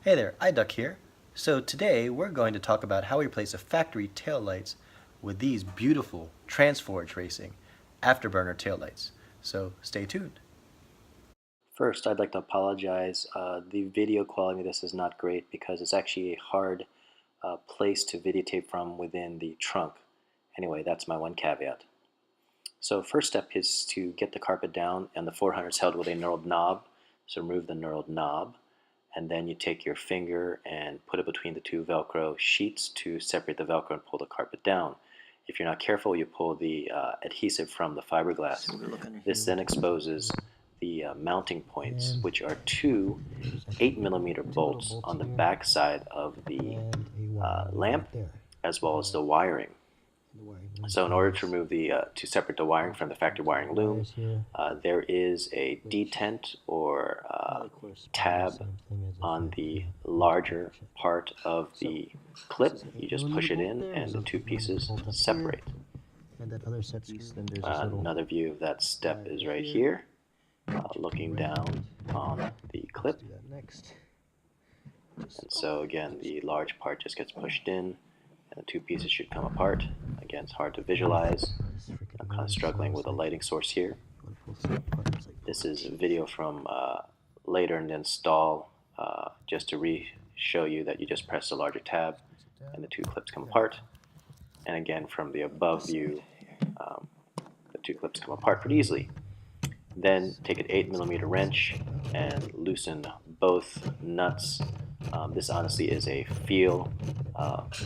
Hey there, iDuck here. So today we're going to talk about how we replace a factory taillights with these beautiful Transforged Racing Afterburner taillights. So stay tuned. First, I'd like to apologize. The video quality of this is not great because it's actually a hard place to videotape from within the trunk. Anyway, that's my one caveat. So first step is to get the carpet down, and the 400 is held with a knurled knob. So remove the knurled knob, and then you take your finger and put it between the two Velcro sheets to separate the Velcro and pull the carpet down. If you're not careful, you pull the adhesive from the fiberglass. This then exposes the mounting points, which are two 8mm bolts on the back side of the lamp, as well as the wiring. So in order to remove to separate the wiring from the factory wiring loom, there is a detent or tab on the larger part of the clip. You just push it in and the two pieces separate. Another view of that step is right here, looking down on the clip. And so again, the large part just gets pushed in, and the two pieces should come apart. Again, it's hard to visualize. I'm kind of struggling with a lighting source here. This is a video from later in the install, just to show you that you just press the larger tab and the two clips come apart. And again, from the above view, the two clips come apart pretty easily. Then take an 8mm wrench and loosen both nuts. This honestly is a feel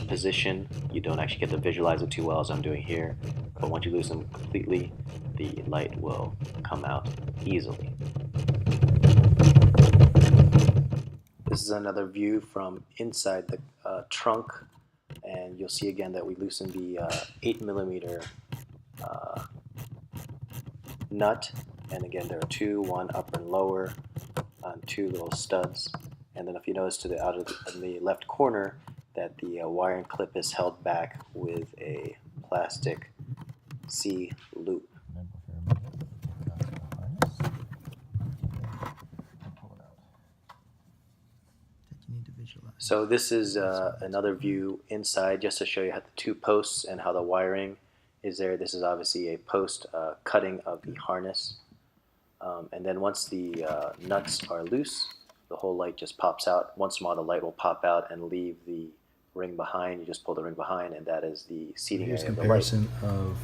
position. You don't actually get to visualize it too well as I'm doing here, but once you loosen them completely, the light will come out easily. This is another view from inside the trunk, and you'll see again that we loosened the 8mm nut, and again there are two, one upper and lower, on two little studs. And then if you notice to the in the left corner that the wiring clip is held back with a plastic C loop. So this is another view inside, just to show you how the two posts and how the wiring is there. This is obviously a post cutting of the harness. And then once the nuts are loose, the whole light just pops out. Once in a while the light will pop out and leave the ring behind. You just pull the ring behind, and that is the seating area of the light. Here's a comparison of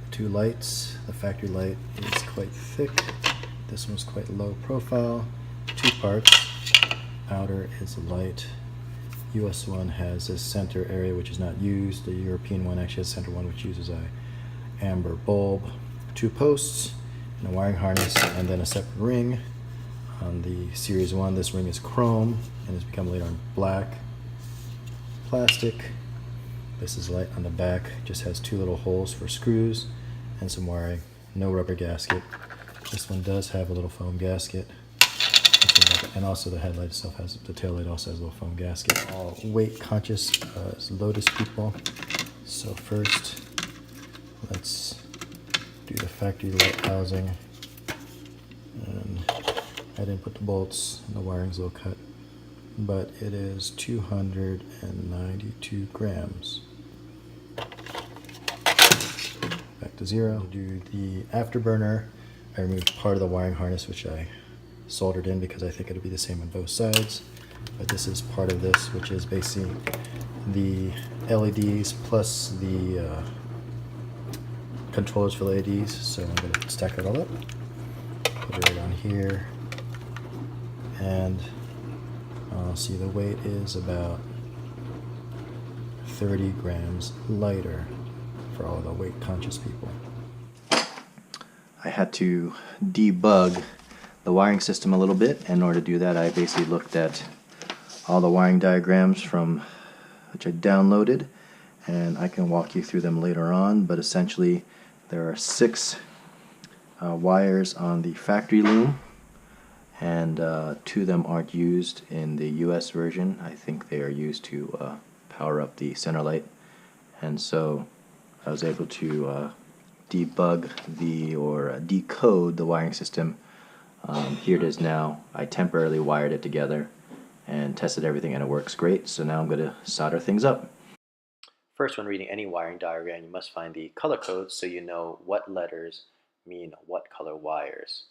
the two lights. The factory light is quite thick. This one's quite low profile. Two parts. Outer is light. US one has a center area which is not used. The European one actually has a center one which uses a amber bulb. Two posts and a wiring harness, and then a separate ring. On the Series 1, this ring is chrome and has become later on black plastic. This is light on the back, just has two little holes for screws and some wiring. No rubber gasket. This one does have a little foam gasket. And also the headlight itself has, the tail light also has a little foam gasket. All weight conscious Lotus people. So first, let's do the factory light housing. And I didn't put the bolts, the wiring's a little cut, but it is 292 grams. Back to zero. Do the afterburner. I removed part of the wiring harness, which I soldered in because I think it'll be the same on both sides. But this is part of this, which is basically the LEDs plus the controllers for the LEDs. So I'm going to stack it all up, put it right on here, and see the weight is about 30 grams lighter for all the weight conscious people. I had to debug the wiring system a little bit. In order to do that, I basically looked at all the wiring diagrams from which I downloaded, and I can walk you through them later on, but essentially there are 6 wires on the factory loom, and 2 of them aren't used in the US version. I think they are used to power up the center light, and so I was able to debug or decode the wiring system. Here it is now. I temporarily wired it together, and tested everything and it works great. So now I'm going to solder things up. First, when reading any wiring diagram, you must find the color codes so you know what letters mean what color wires.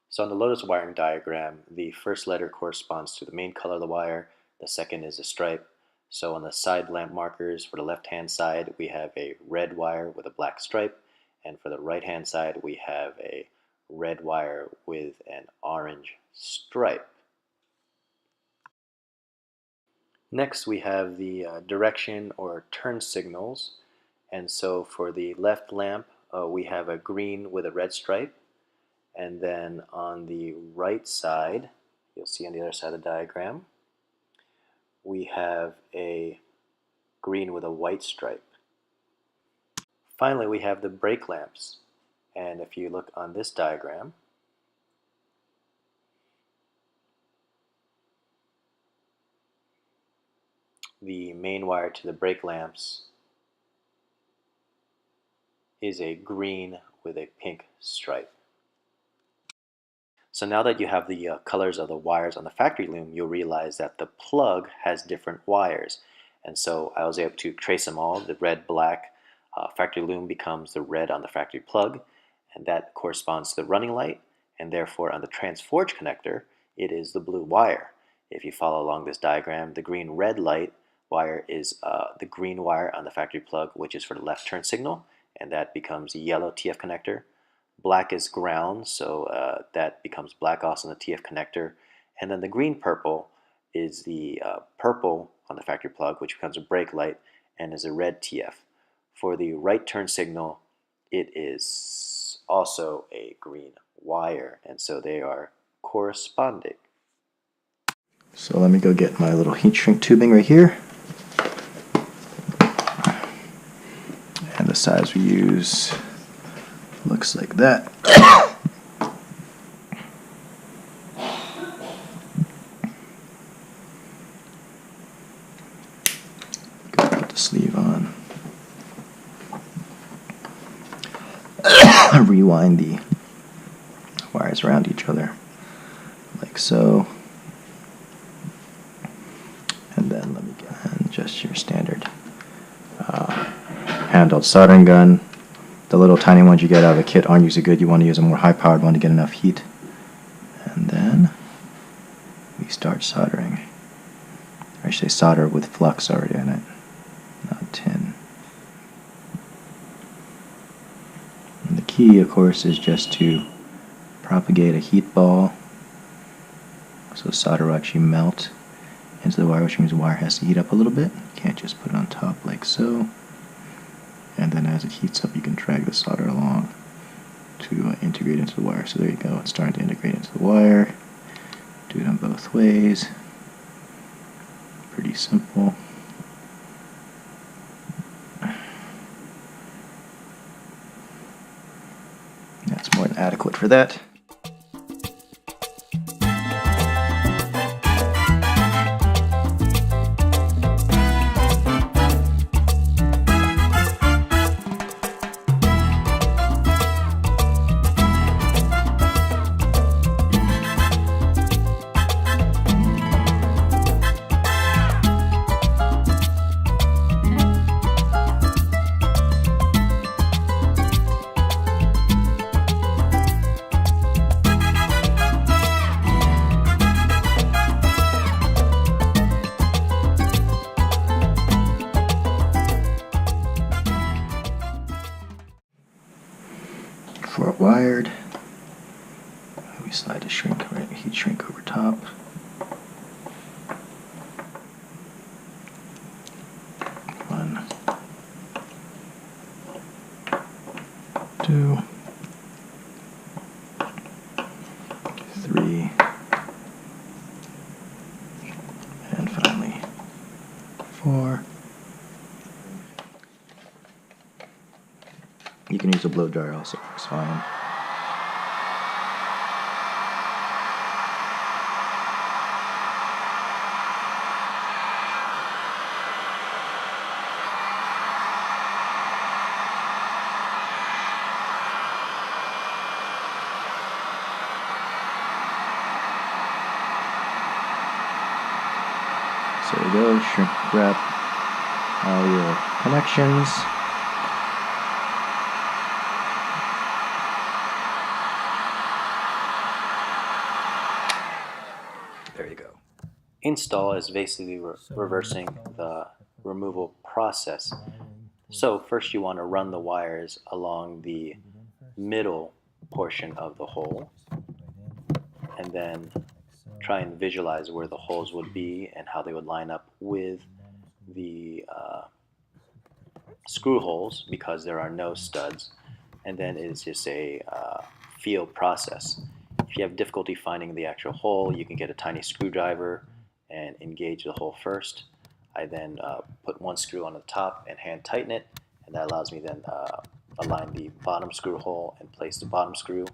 So on the Lotus wiring diagram, the first letter corresponds to the main color of the wire, the second is a stripe. So on the side lamp markers for the left-hand side, we have a red wire with a black stripe, and for the right-hand side, we have a red wire with an orange stripe. Next, we have the direction or turn signals, and so for the left lamp, we have a green with a red stripe. And then on the right side, you'll see on the other side of the diagram, we have a green with a white stripe. Finally, we have the brake lamps. And if you look on this diagram, the main wire to the brake lamps is a green with a pink stripe. So now that you have the colors of the wires on the factory loom, you'll realize that the plug has different wires. And so I was able to trace them all. The red, black factory loom becomes the red on the factory plug, and that corresponds to the running light. And therefore on the Transforged connector, it is the blue wire. If you follow along this diagram, the green-red light wire is the green wire on the factory plug, which is for the left turn signal, and that becomes the yellow TF connector. Black is ground, so that becomes black also on the TF connector. And then the green-purple is the purple on the factory plug, which becomes a brake light and is a red TF. For the right turn signal, it is also a green wire, and so they are corresponding. So let me go get my little heat shrink tubing right here. And the size we use looks like that. Put the sleeve on. Rewind the wires around each other like so. And then let me get just your standard handheld soldering gun. The little tiny ones you get out of a kit aren't usually good. You want to use a more high-powered one to get enough heat. And then we start soldering. Or I should say solder with flux already in it, not tin. And the key, of course, is just to propagate a heat ball so solder will actually melt into the wire, which means the wire has to heat up a little bit. You can't just put it on top like so. And then as it heats up, you can drag the solder along to integrate into the wire. So there you go, it's starting to integrate into the wire. Do it on both ways. Pretty simple. That's more than adequate for that. For it wired, we slide the shrink, right, heat shrink over top. One, two, three, and finally 4. You can use a blow dryer also, it's fine. So there we go, shrink wrap all your connections. There you go. Install is basically reversing the removal process. So first you want to run the wires along the middle portion of the hole, and then try and visualize where the holes would be and how they would line up with the screw holes, because there are no studs. And then it's just a feel process. If you have difficulty finding the actual hole, you can get a tiny screwdriver and engage the hole first. I then put one screw on the top and hand tighten it, and that allows me then align the bottom screw hole and place the bottom screw.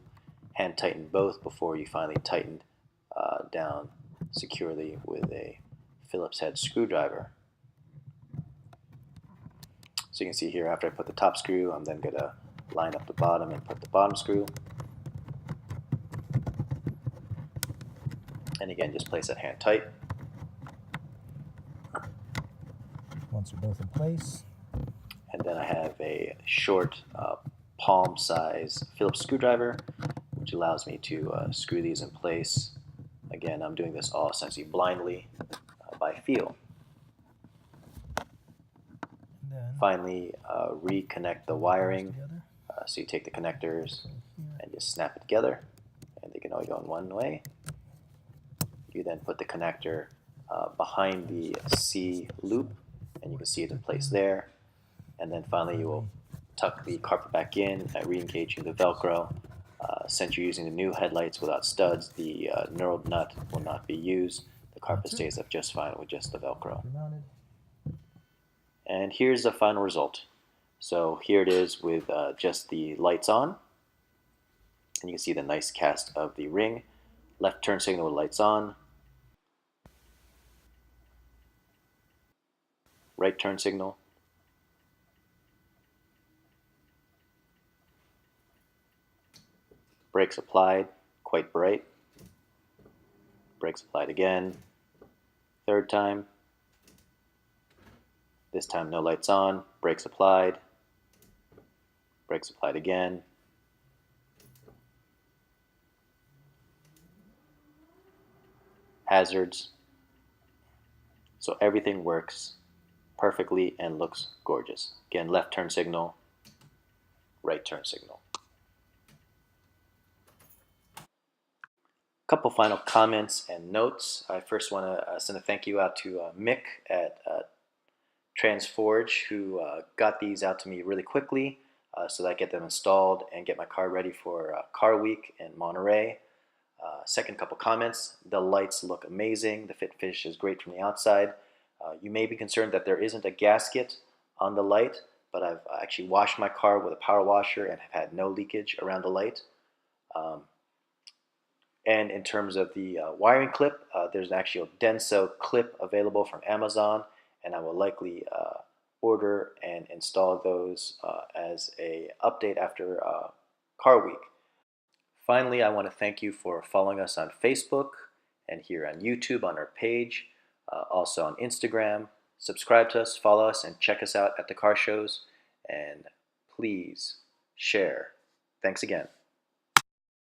Hand tighten both before you finally tighten down securely with a Phillips head screwdriver. So you can see here, after I put the top screw, I'm then going to line up the bottom and put the bottom screw. And again, just place that hand tight. Once they're both in place. And then I have a short palm size Phillips screwdriver, which allows me to screw these in place. Again, I'm doing this all essentially blindly by feel. Finally, reconnect the wiring. So you take the connectors and just snap it together, and they can only go in one way. You then put the connector behind the C loop, and you can see it in place there. And then finally, you will tuck the carpet back in, re-engaging the Velcro. Since you're using the new headlights without studs, the knurled nut will not be used. The carpet stays up just fine with just the Velcro. And here's the final result. So here it is with just the lights on. And you can see the nice cast of the ring. Left turn signal with lights on. Right turn signal. Brakes applied, quite bright. Brakes applied again. Third time. This time no lights on, brakes applied. Brakes applied again. Hazards. So everything works perfectly and looks gorgeous. Again, left turn signal, right turn signal. Couple final comments and notes. I first want to send a thank you out to Mick at Transforged, who got these out to me really quickly so that I get them installed and get my car ready for Car Week in Monterey. Second couple comments, the lights look amazing. The fit finish is great from the outside. You may be concerned that there isn't a gasket on the light, but I've actually washed my car with a power washer and have had no leakage around the light. And in terms of the wiring clip, there's an actual Denso clip available from Amazon, and I will likely order and install those as a update after Car Week. Finally, I want to thank you for following us on Facebook and here on YouTube on our page, also on Instagram. Subscribe to us, follow us, and check us out at the car shows. And please share. Thanks again.